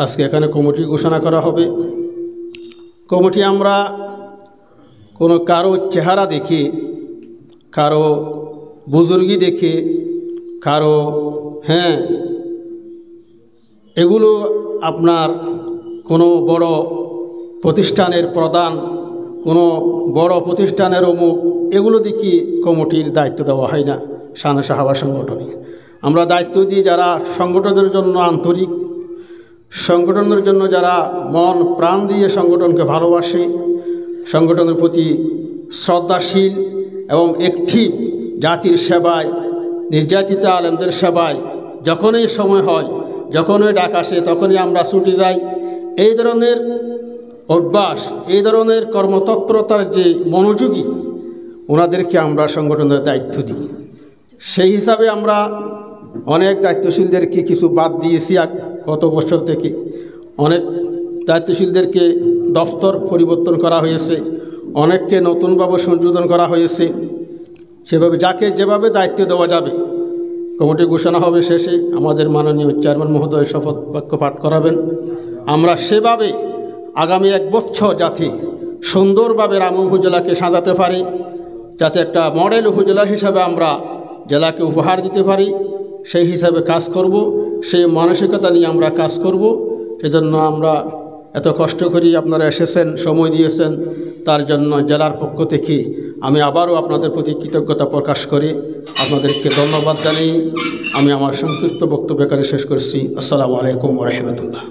আজকে এখানে কমিটি ঘোষণা করা হবে। কমিটি আমরা কোনো কারো চেহারা দেখে, কারো বুজুর্গি দেখে, কারো এগুলো আপনার কোনো বড় প্রতিষ্ঠানের প্রধান, কোনো বড় প্রতিষ্ঠানের অমুক, এগুলো দেখি কমিটির দায়িত্ব দেওয়া হয় না। শানে সাহাবা সংগঠনে আমরা দায়িত্ব দিই যারা সংগঠনের জন্য আন্তরিক, সংগঠনের জন্য যারা মন প্রাণ দিয়ে সংগঠনকে ভালোবাসে, সংগঠনের প্রতি শ্রদ্ধাশীল এবং অ্যাক্টিভ, জাতির সেবায়, নির্যাতিত আলেমদের সেবায় যখনই সময় হয়, যখনই ডাক আসে তখনই আমরা ছুটে যাই। এই ধরনের অভ্যাস, এই ধরনের কর্মতৎপরতার যে মনোযোগী, ওনাদেরকে আমরা সংগঠনের দায়িত্ব দিই। সেই হিসাবে আমরা অনেক দায়িত্বশীলদেরকে কিছু বাদ দিয়েছি। গত বছর থেকে অনেক দায়িত্বশীলদেরকে দফতর পরিবর্তন করা হয়েছে, অনেককে নতুনভাবে সংযোজন করা হয়েছে। সেভাবে যাকে যেভাবে দায়িত্ব দেওয়া যাবে, কমিটি ঘোষণা হবে শেষে আমাদের মাননীয় চেয়ারম্যান মহোদয় শপথ বাক্য পাঠ করাবেন। আমরা সেভাবে আগামী 1 বছর যাতে সুন্দরভাবে রামু উপজেলাকে সাজাতে পারি, যাতে একটা মডেল উপজেলা হিসাবে আমরা জেলাকে উপহার দিতে পারি, সেই হিসাবে কাজ করব। সেই মানসিকতা নিয়ে আমরা কাজ করব। সেজন্য আমরা এত কষ্ট করি, আপনারা এসেছেন, সময় দিয়েছেন, তার জন্য জেলার পক্ষ থেকে আমি আবারও আপনাদের প্রতি কৃতজ্ঞতা প্রকাশ করে আপনাদেরকে ধন্যবাদ জানিয়ে আমি আমার সংক্ষিপ্ত বক্তব্য এখানে শেষ করছি। আসসালামু আলাইকুম ওয়া রাহমাতুল্লাহ।